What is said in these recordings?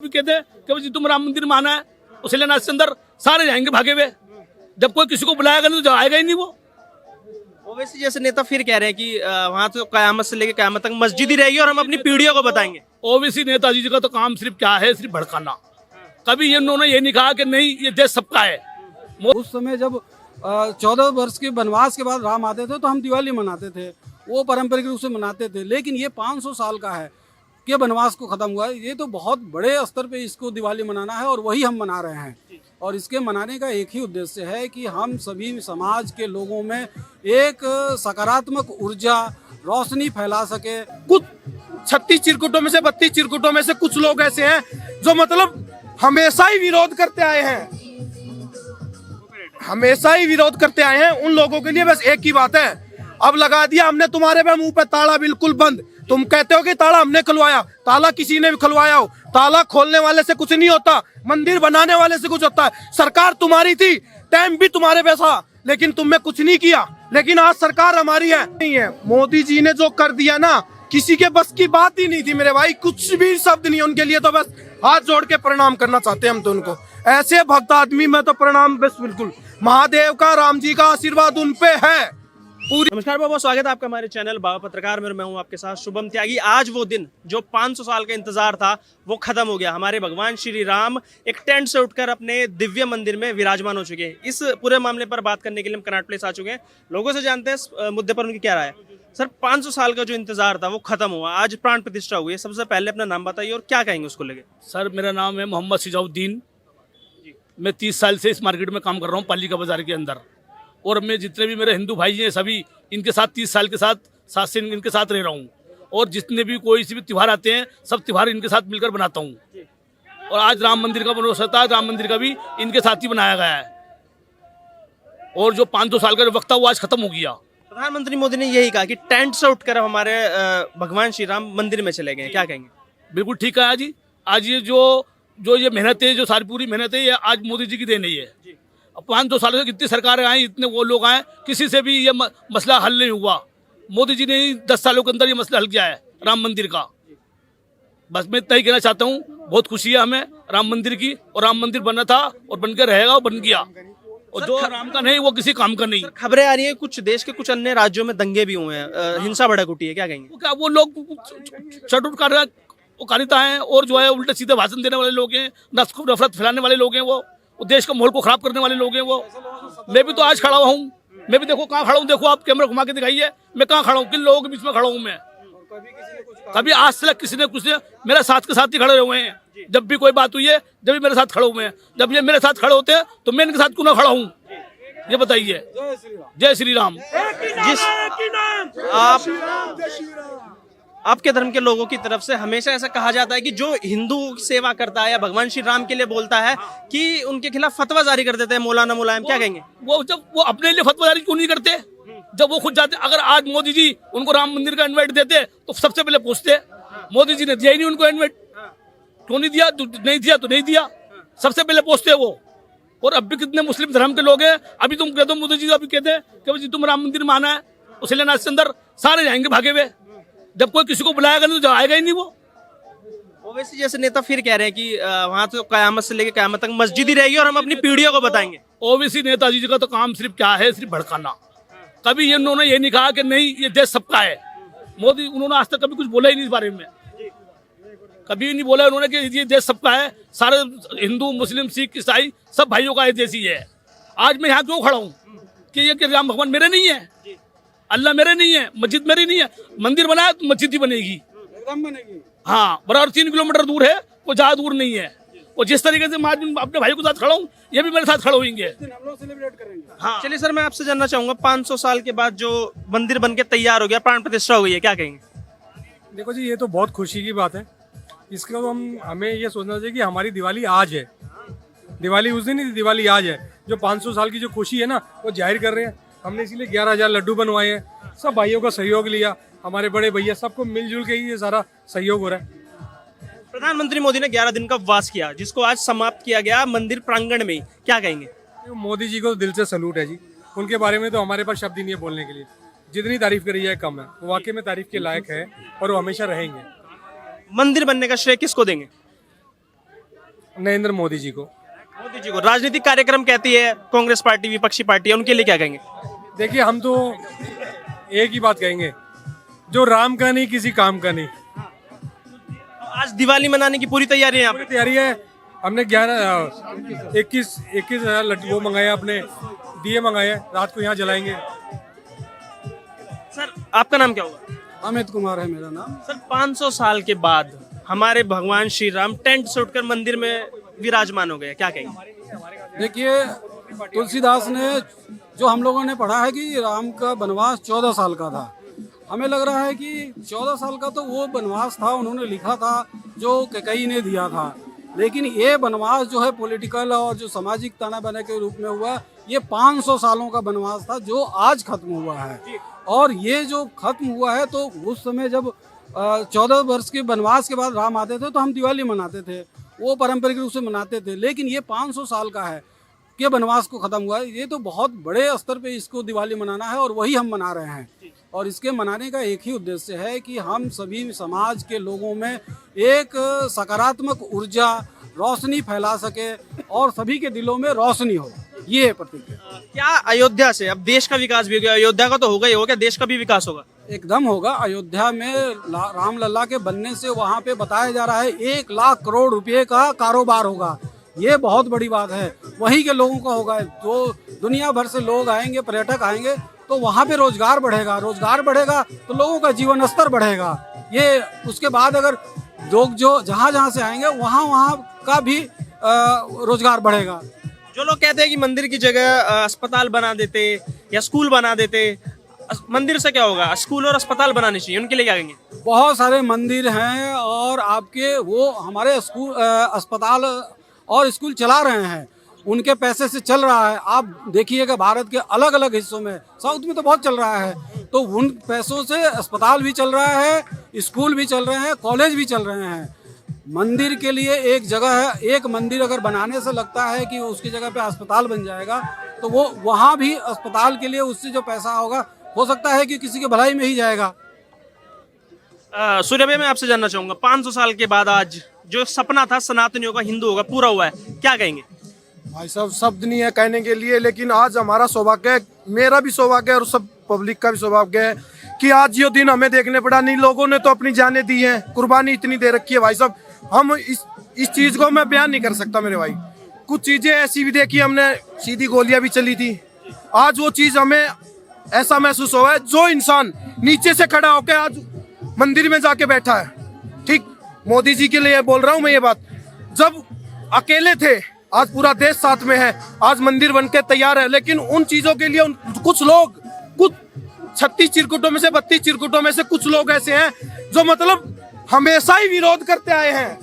भी कहते हैं कि भाई तुम राम मंदिर में आना है, उसे लेना इसके अंदर सारे जाएंगे भागे हुए। जब कोई किसी को बुलाएगा नहीं तो आएगा ही नहीं वो। ओवैसी जैसे नेता फिर कह रहे हैं कि वहाँ तो कयामत से लेकर कयामत तक मस्जिद ही रहेगी और हम अपनी पीढ़ियों को बताएंगे। ओवैसी नेताजी जी का तो काम सिर्फ क्या है, सिर्फ भड़काना। कभी इन्होंने ये नहीं कहा कि नहीं ये देश सबका है। उस समय जब 14 वर्ष के वनवास के बाद राम आते थे तो हम दिवाली मनाते थे, वो पारंपरिक रूप से मनाते थे। लेकिन ये 500 साल का है कि वनवास को ख़त्म हुआ है, ये तो बहुत बड़े स्तर पे इसको दिवाली मनाना है और वही हम मना रहे हैं। और इसके मनाने का एक ही उद्देश्य है कि हम सभी समाज के लोगों में एक सकारात्मक ऊर्जा रोशनी फैला सके। कुछ 36 चिरकुटों में से 32 चिरकुटों में से कुछ लोग ऐसे हैं जो मतलब हमेशा ही विरोध करते आए हैं, हमेशा ही विरोध करते आए हैं। उन लोगों के लिए बस एक ही बात है, अब लगा दिया हमने तुम्हारे पे मुंह पे ताला बिल्कुल बंद। तुम कहते हो कि ताला हमने खुलवाया, ताला किसी ने भी खुलवाया हो, ताला खोलने वाले से कुछ नहीं होता, मंदिर बनाने वाले से कुछ होता है। सरकार तुम्हारी थी, टाइम भी तुम्हारे पे था, लेकिन तुमने कुछ नहीं किया। लेकिन आज सरकार हमारी है, नहीं है। मोदी जी ने जो कर दिया ना, किसी के बस की बात ही नहीं थी मेरे भाई, कुछ भी शब्द नहीं उनके लिए। तो बस हाथ जोड़ के प्रणाम करना चाहते हैं हम तो उनको, ऐसे भक्त आदमी में तो प्रणाम बस बिल्कुल। महादेव का, राम जी का आशीर्वाद उन पे है। नमस्कार बाबा, स्वागत है आपका हमारे चैनल बाबा पत्रकार में। मैं हूं आपके साथ शुभम त्यागी। आज वो दिन जो 500 साल का इंतजार था वो खत्म हो गया। हमारे भगवान श्री राम एक टेंट से उठकर अपने दिव्य मंदिर में विराजमान हो चुके हैं। इस पूरे मामले पर बात करने के लिए हम कनॉट प्लेस आ चुके हैं। लोगों से जानते हैं इस मुद्दे पर उनकी क्या राय है। सर, 500 साल का जो इंतजार था वो खत्म हुआ, आज प्राण प्रतिष्ठा हुई है। सबसे पहले अपना नाम बताइए और क्या कहेंगे उसको लेके। सर, मेरा नाम है मोहम्मद सिजाउद्दीन। मैं 30 साल से इस मार्केट में काम कर रहा हूँ, पालिका बाजार के अंदर। और मैं जितने भी मेरे हिंदू भाई हैं सभी इनके साथ 30 साल के साथ से इनके साथ रह रहा हूँ। और जितने भी कोई से भी त्यौहार आते हैं सब त्यौहार इनके साथ मिलकर बनाता हूँ। और आज राम मंदिर का बनोत्सव था, राम मंदिर का भी इनके साथ ही बनाया गया है। और जो 500 साल का जो वक्त था वो आज खत्म हो गया। प्रधानमंत्री मोदी ने यही कहा कि टेंट से उठकर हमारे भगवान श्री राम मंदिर में चले गए, क्या कहेंगे। बिल्कुल ठीक है जी। आज ये जो ये मेहनत है, जो सारी पूरी मेहनत है, ये आज मोदी जी की देन है। ये 500 सालों से कितनी सरकारें आई, इतने वो लोग आए, किसी से भी ये मसला हल नहीं हुआ। मोदी जी ने ही 10 सालों के अंदर ये मसला हल किया है राम मंदिर का। बस मैं इतना ही कहना चाहता हूँ, बहुत खुशी है हमें राम मंदिर की। और राम मंदिर बना था और बन के रहेगा और बन गया। और जो राम का नहीं वो किसी काम का नहीं। खबरें आ रही है कुछ देश के कुछ अन्य राज्यों में दंगे भी हुए हैं, हिंसा भड़क उठी है, क्या कहेंगे। वो क्या वो लोग चटुटकारिता है और जो है उल्टे सीधे भाषण देने वाले लोग हैं, नफरत फैलाने वाले लोग हैं, वो देश का माहौल को खराब करने वाले लोग हैं वो। मैं भी तो आज खड़ा हुआ हूँ, मैं भी देखो कहाँ खड़ा हूँ, देखो आप कैमरा घुमा के दिखाइए मैं कहाँ खड़ा हूँ, किन लोगों के बीच में खड़ा हूँ मैं। कभी आज तक किसी ने कुछ मेरे साथ के साथ ही खड़े हुए हैं। जब भी कोई बात हुई है, जब भी मेरे साथ खड़े हुए हैं। जब ये मेरे साथ खड़े होते हैं तो मैं इनके साथ क्यों ना खड़ा हूँ, ये बताइए। जय श्री राम। जिस आपके धर्म के लोगों की तरफ से हमेशा ऐसा कहा जाता है कि जो हिंदू सेवा करता है या भगवान श्री राम के लिए बोलता है कि उनके खिलाफ फतवा जारी कर देते हैं मौलाना मुलायम, क्या कहेंगे। वो जब वो अपने लिए फतवा जारी क्यों नहीं करते, जब वो खुद जाते। अगर आज मोदी जी उनको राम मंदिर का इनवाइट देते तो सबसे पहले पूछते। मोदी जी ने दिया ही नहीं उनको इनवाइट, क्यों नहीं दिया, नहीं दिया तो नहीं दिया, सबसे पहले पूछते वो। और अब भी कितने मुस्लिम धर्म के लोग हैं, अभी तुम कहते हो मोदी जी अभी कहते हैं कि तुम राम मंदिर में आना है, उसे लेना इसके अंदर सारे जाएंगे भागे हुए। जब कोई किसी को बुलाएगा नहीं तो आएगा ही नहीं वो। ओवैसी जैसे नेता फिर कह रहे हैं कि वहाँ तो कयामत से लेकर कयामत तक मस्जिद ही रहेगी और हम अपनी पीढ़ियों को बताएंगे। ओवैसी नेताजी जी का तो काम सिर्फ क्या है, सिर्फ भड़काना। कभी इन्होंने ये नहीं कहा कि नहीं ये देश सबका है। मोदी उन्होंने आज तक कभी कुछ बोला ही नहीं इस बारे में, कभी नहीं बोला उन्होंने कि ये देश सबका है। सारे हिंदू मुस्लिम सिख ईसाई सब भाइयों का ये देश ही है। आज मैं यहाँ क्यों खड़ा हूँ कि ये कि राम भगवान मेरे नहीं है, अल्लाह मेरे नहीं है, मस्जिद मेरी नहीं है। मंदिर बनाया तो मस्जिद ही बनेगी, एकदम बनेगी। हाँ, बराबर 3 किलोमीटर दूर है, वो ज्यादा दूर नहीं है। और जिस तरीके से मैं आज अपने भाई के साथ खड़ा हूँ, ये भी मेरे साथ खड़े होंगे। हम लोग सेलिब्रेट करेंगे। हाँ। चलिए सर, मैं आपसे जानना चाहूंगा 500 साल के बाद जो मंदिर बनके तैयार हो गया, प्राण प्रतिष्ठा हो गई है, क्या कहेंगे। देखो जी, ये तो बहुत खुशी की बात है। इसका तो हमें ये सोचना चाहिए कि हमारी दिवाली आज है, दिवाली उस दिन नहीं थी, दिवाली आज है। जो 500 साल की जो खुशी है ना वो जाहिर कर रहे हैं। हमने इसीलिए 11,000 लड्डू बनवाए हैं, सब भाइयों का सहयोग लिया, हमारे बड़े भैया सबको मिलजुल के ही ये सारा सहयोग हो रहा है। प्रधानमंत्री मोदी ने 11 दिन का उपवास किया, जिसको आज समाप्त किया गया मंदिर प्रांगण में ही, क्या कहेंगे। मोदी जी को दिल से सैल्यूट है जी, उनके बारे में तो हमारे पास शब्द ही नहीं है बोलने के लिए। जितनी तारीफ करी जाए कम है, वो वाकई में तारीफ के लायक है और वो हमेशा रहेंगे। मंदिर बनने का श्रेय किसको देंगे। नरेंद्र मोदी जी को। मोदी जी को राजनीतिक कार्यक्रम कहती है कांग्रेस पार्टी, विपक्षी पार्टी है, उनके लिए क्या कहेंगे? देखिए हम तो एक ही बात कहेंगे, जो राम का नहीं किसी काम का नहीं। आज दिवाली मनाने की पूरी तैयारी है यहाँ पे। पूरी तैयारी है। हमने 21,000 लड्डू वो मंगाए, अपने दिए मंगाए, रात को यहाँ जलाएंगे। सर आपका नाम क्या होगा? अमित कुमार है मेरा नाम। सर 500 साल के बाद हमारे भगवान श्री राम टेंट से उठकर मंदिर में विराजमान हो गए, क्या कहेंगे? देखिए, तुलसीदास ने जो हम लोगों ने पढ़ा है कि राम का वनवास 14 साल का था। हमें लग रहा है कि 14 साल का तो वो वनवास था, उन्होंने लिखा था, जो कैकेयी ने दिया था। लेकिन ये वनवास जो है पॉलिटिकल और जो सामाजिक ताना बाना के रूप में हुआ, ये 500 सालों का वनवास था जो आज खत्म हुआ है। और ये जो खत्म हुआ है, तो उस समय जब 14 वर्ष के वनवास के बाद राम आते थे तो हम दिवाली मनाते थे, वो पारंपरिक रूप से मनाते थे। लेकिन ये 500 साल का है कि वनवास को खत्म हुआ है, ये तो बहुत बड़े स्तर पे इसको दिवाली मनाना है और वही हम मना रहे हैं। और इसके मनाने का एक ही उद्देश्य है कि हम सभी समाज के लोगों में एक सकारात्मक ऊर्जा, रोशनी फैला सके और सभी के दिलों में रोशनी हो, ये है प्रतीक है। क्या अयोध्या से अब देश का विकास भी हो गया? अयोध्या का तो होगा ही होगा, देश का भी विकास होगा? एकदम होगा। अयोध्या में रामलला के बनने से वहाँ पे बताया जा रहा है 1 लाख करोड़ रुपए का कारोबार होगा। ये बहुत बड़ी बात है। वहीं के लोगों का होगा, तो दुनिया भर से लोग आएंगे, पर्यटक आएंगे, तो वहाँ पे रोजगार बढ़ेगा। रोजगार बढ़ेगा तो लोगों का जीवन स्तर बढ़ेगा। ये उसके बाद अगर लोग जो जहाँ से आएंगे वहाँ का भी रोजगार बढ़ेगा। जो लोग कहते हैं कि मंदिर की जगह अस्पताल बना देते या स्कूल बना देते, मंदिर से क्या होगा? स्कूल और अस्पताल बनाने चाहिए, उनके लिए क्या कहेंगे? बहुत सारे मंदिर हैं और आपके वो हमारे स्कूल, अस्पताल और स्कूल चला रहे हैं, उनके पैसे से चल रहा है। आप देखिएगा भारत के अलग अलग हिस्सों में, साउथ में तो बहुत चल रहा है, तो उन पैसों से अस्पताल भी चल रहा है, स्कूल भी चल रहे हैं, कॉलेज भी चल रहे हैं। मंदिर के लिए एक जगह है, एक मंदिर अगर बनाने से लगता है कि उसकी जगह पे अस्पताल बन जाएगा, तो वो वहाँ भी अस्पताल के लिए उससे जो पैसा होगा, हो सकता है कि किसी के भलाई में ही जाएगा। सूर्य भाई, मैं आपसे जानना चाहूंगा, 500 साल के बाद आज जो सपना था सनातनियों का, हिंदुओं का, पूरा हुआ है, क्या कहेंगे? भाई साहब शब्द नहीं है कहने के लिए, लेकिन आज हमारा सौभाग्य है, मेरा भी सौभाग्य है और सब पब्लिक का भी सौभाग्य है कि आज ये दिन हमें देखने पड़ा। नहीं, लोगों ने तो अपनी जानें दी हैं, कुर्बानी इतनी दे रखी है भाई साहब, हम इस चीज को मैं बयान नहीं कर सकता मेरे भाई। कुछ चीजें ऐसी भी देखी हमने, सीधी गोलियां भी चली थी। आज वो चीज हमें ऐसा महसूस हुआ है, जो इंसान नीचे से खड़ा होकर आज मंदिर में जाके बैठा है, ठीक, मोदी जी के लिए बोल रहा हूँ मैं ये बात, जब अकेले थे, आज पूरा देश साथ में है, आज मंदिर बनके तैयार है। लेकिन उन चीजों के लिए कुछ लोग, कुछ 36 चिरकुटों में से 32 चिरकुटों में से कुछ लोग ऐसे हैं जो मतलब हमेशा ही विरोध करते आए हैं,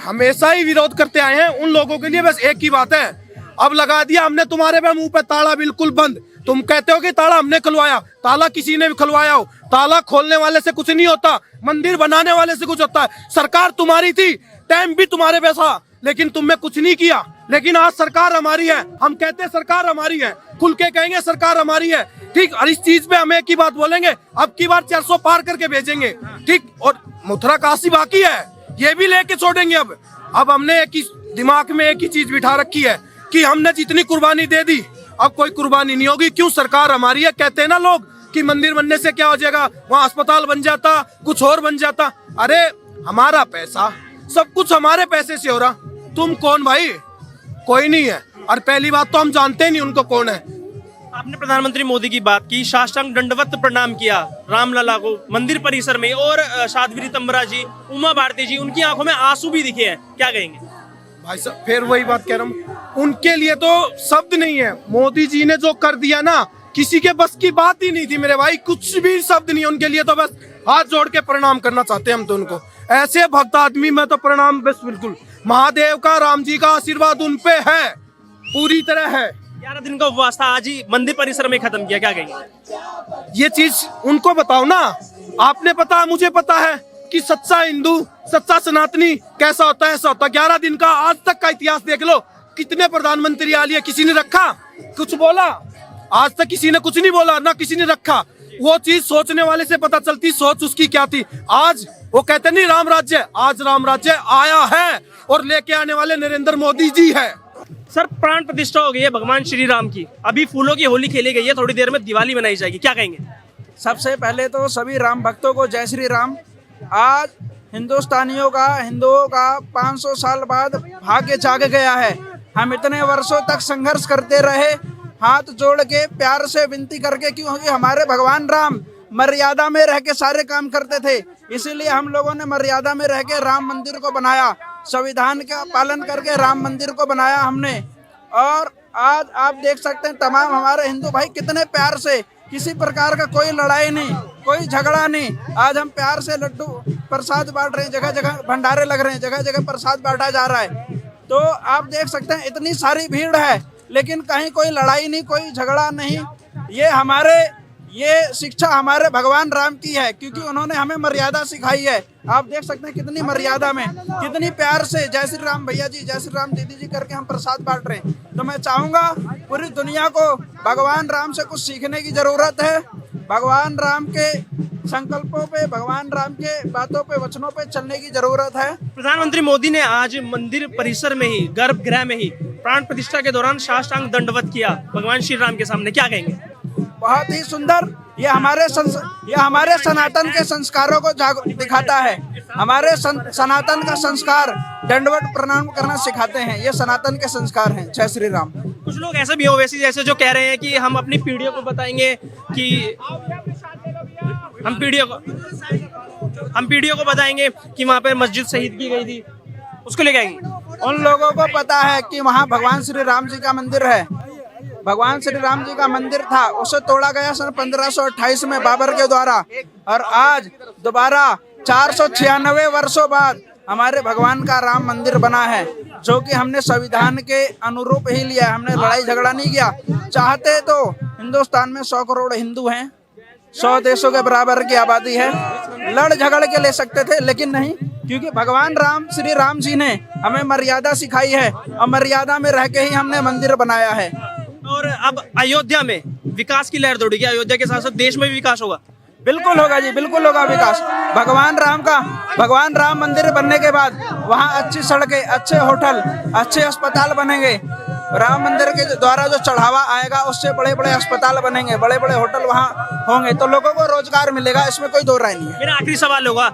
हमेशा ही विरोध करते आए हैं। उन लोगों के लिए बस एक ही बात है, अब लगा दिया हमने तुम्हारे पे मुंह पे ताला बिल्कुल बंद। तुम कहते हो कि ताला हमने खुलवाया, ताला किसी ने भी खुलवाया हो, ताला खोलने वाले से कुछ नहीं होता, मंदिर बनाने वाले से कुछ होता है। सरकार तुम्हारी थी, टाइम भी तुम्हारे पे था, लेकिन तुमने कुछ नहीं किया। लेकिन आज सरकार हमारी है, हम कहते हैं सरकार हमारी है, खुल के कहेंगे सरकार हमारी है, ठीक। और इस चीज पे हम एक ही बात बोलेंगे, अब की बार 400 पार करके भेजेंगे, ठीक। और मथुरा काशी बाकी है, ये भी लेके छोड़ेंगे। अब हमने एक ही दिमाग में एक ही चीज बिठा रखी है कि हमने जितनी कुर्बानी दे दी, अब कोई कुर्बानी नहीं होगी। क्यों? सरकार हमारी है। कहते हैं ना लोग कि मंदिर बनने से क्या हो जाएगा, वहाँ अस्पताल बन जाता, कुछ और बन जाता। अरे हमारा पैसा, सब कुछ हमारे पैसे से हो रहा, तुम कौन भाई? कोई नहीं है। और पहली बात तो हम जानते नहीं उनको कौन है। आपने प्रधानमंत्री मोदी की बात की, साष्टांग दंडवत प्रणाम किया रामलला को मंदिर परिसर में, और साध्वी तंबरा जी, उमा भारती जी, उनकी आंखों में आंसू भी दिखे हैं, क्या कहेंगे? भाई साहब फिर वही बात कह रहा हूँ, उनके लिए तो शब्द नहीं है। मोदी जी ने जो कर दिया ना, किसी के बस की बात ही नहीं थी मेरे भाई, कुछ भी शब्द नहीं उनके लिए। तो बस हाथ जोड़ के प्रणाम करना चाहते हैं हम तो उनको, ऐसे भक्त आदमी में तो प्रणाम बस बिल्कुल। महादेव का, राम जी का आशीर्वाद उन पे है, पूरी तरह है। 11 दिन का उपवास था, आज ही मंदिर परिसर में खत्म किया, क्या कहेंगे? ये चीज उनको बताओ ना, आपने पता, मुझे पता है कि सच्चा हिंदू, सच्चा सनातनी कैसा होता है, ऐसा होता है। 11 दिन का आज तक का इतिहास देख लो, कितने प्रधानमंत्री आ लिए, किसी ने रखा कुछ बोला? आज तक किसी ने कुछ नहीं बोला, ना किसी ने रखा। वो चीज सोचने वाले से पता चलती सोच उसकी क्या थी। आज वो कहते नहीं राम राज्य, आज राम राज्य आया है और लेके आने वाले नरेंद्र मोदी जी है। सर, प्राण प्रतिष्ठा हो गई है भगवान श्री राम की, अभी फूलों की होली खेली गई है, थोड़ी देर में दिवाली मनाई जाएगी, क्या कहेंगे? सबसे पहले तो सभी राम भक्तों को जय श्री राम। आज हिंदुओं का 500 साल बाद भाग्य जाग गया है। हम इतने वर्षों तक संघर्ष करते रहे, हाथ जोड़ के प्यार से विनती करके, क्योंकि हमारे भगवान राम मर्यादा में रह के सारे काम करते थे, इसीलिए हम लोगों ने मर्यादा में रह के राम मंदिर को बनाया, संविधान का पालन करके राम मंदिर को बनाया हमने। और आज आप देख सकते हैं तमाम हमारे हिंदू भाई कितने प्यार से, किसी प्रकार का कोई लड़ाई नहीं, कोई झगड़ा नहीं, आज हम प्यार से लड्डू प्रसाद बांट रहे हैं, जगह जगह भंडारे लग रहे हैं, जगह जगह प्रसाद बांटा जा रहा है। तो आप देख सकते हैं इतनी सारी भीड़ है, लेकिन कहीं कोई लड़ाई नहीं, कोई झगड़ा नहीं। ये शिक्षा हमारे भगवान राम की है, क्योंकि उन्होंने हमें मर्यादा सिखाई है। आप देख सकते हैं कितनी मर्यादा में, कितनी प्यार से जय श्री राम भैया जी, जय श्री राम दीदी जी करके हम प्रसाद बांट रहे हैं। तो मैं चाहूँगा पूरी दुनिया को भगवान राम से कुछ सीखने की जरूरत है। भगवान राम के संकल्पों पे, भगवान राम के बातों पे, वचनों पे चलने की जरूरत है। प्रधानमंत्री मोदी ने आज मंदिर परिसर में ही, गर्भगृह में ही प्राण प्रतिष्ठा के दौरान साष्टांग दंडवत किया भगवान श्री राम के सामने, क्या कहेंगे? बहुत ही सुंदर। ये हमारे सनातन के संस्कारों को दिखाता है। हमारे सनातन का संस्कार दंडवत प्रणाम करना सिखाते हैं, ये सनातन के संस्कार हैं। जय श्री राम। कुछ लोग ऐसे भी हो वैसे जैसे जो कह रहे हैं कि हम अपनी पीढ़ियों को बताएंगे कि हम पीढ़ियों को बताएंगे कि वहाँ पे मस्जिद शहीद की गई थी, उसको ले आएंगे। उन लोगों को पता है कि वहाँ भगवान श्री राम जी का मंदिर है। भगवान श्री राम जी का मंदिर था, उसे तोड़ा गया सन 1528 में बाबर के द्वारा, और आज दोबारा 496 वर्षों बाद हमारे भगवान का राम मंदिर बना है, जो कि हमने संविधान के अनुरूप ही लिया। हमने लड़ाई झगड़ा नहीं किया। चाहते तो हिंदुस्तान में 100 करोड़ हिंदू हैं, 100 देशों के बराबर की आबादी है, लड़ झगड़ के ले सकते थे, लेकिन नहीं, क्योंकि भगवान राम श्री राम जी ने हमें मर्यादा सिखाई है, और मर्यादा में रह के ही हमने मंदिर बनाया है। और अब अयोध्या में विकास की लहर दौड़ेगी, अयोध्या के साथ साथ देश में भी विकास होगा। बिल्कुल होगा जी, बिल्कुल होगा विकास। भगवान राम मंदिर बनने के बाद वहाँ अच्छी सड़कें, अच्छे होटल, अच्छे अस्पताल बनेंगे। राम मंदिर के द्वारा जो चढ़ावा आएगा उससे बड़े बड़े अस्पताल बनेंगे, बड़े बड़े होटल वहाँ होंगे, तो लोगों को रोजगार मिलेगा, इसमें कोई दो राय नहीं है। मेरा आखिरी सवाल होगा,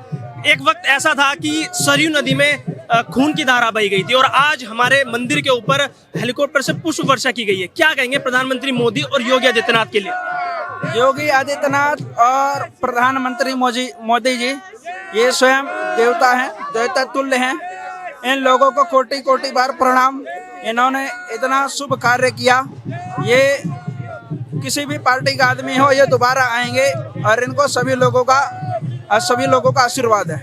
एक वक्त ऐसा था कि सरयू नदी में खून की धारा बही गई थी, और आज हमारे मंदिर के ऊपर हेलीकॉप्टर से पुष्प वर्षा की गई है, क्या कहेंगे प्रधानमंत्री मोदी और योगी आदित्यनाथ के लिए? योगी आदित्यनाथ और प्रधानमंत्री मोदी जी ये स्वयं देवता हैं, देवता तुल्य हैं। इन लोगों को कोटि कोटि बार प्रणाम। इन्होंने इतना शुभ कार्य किया। ये किसी भी पार्टी का आदमी हो, ये दोबारा आएंगे, और इनको सभी लोगों का आशीर्वाद है।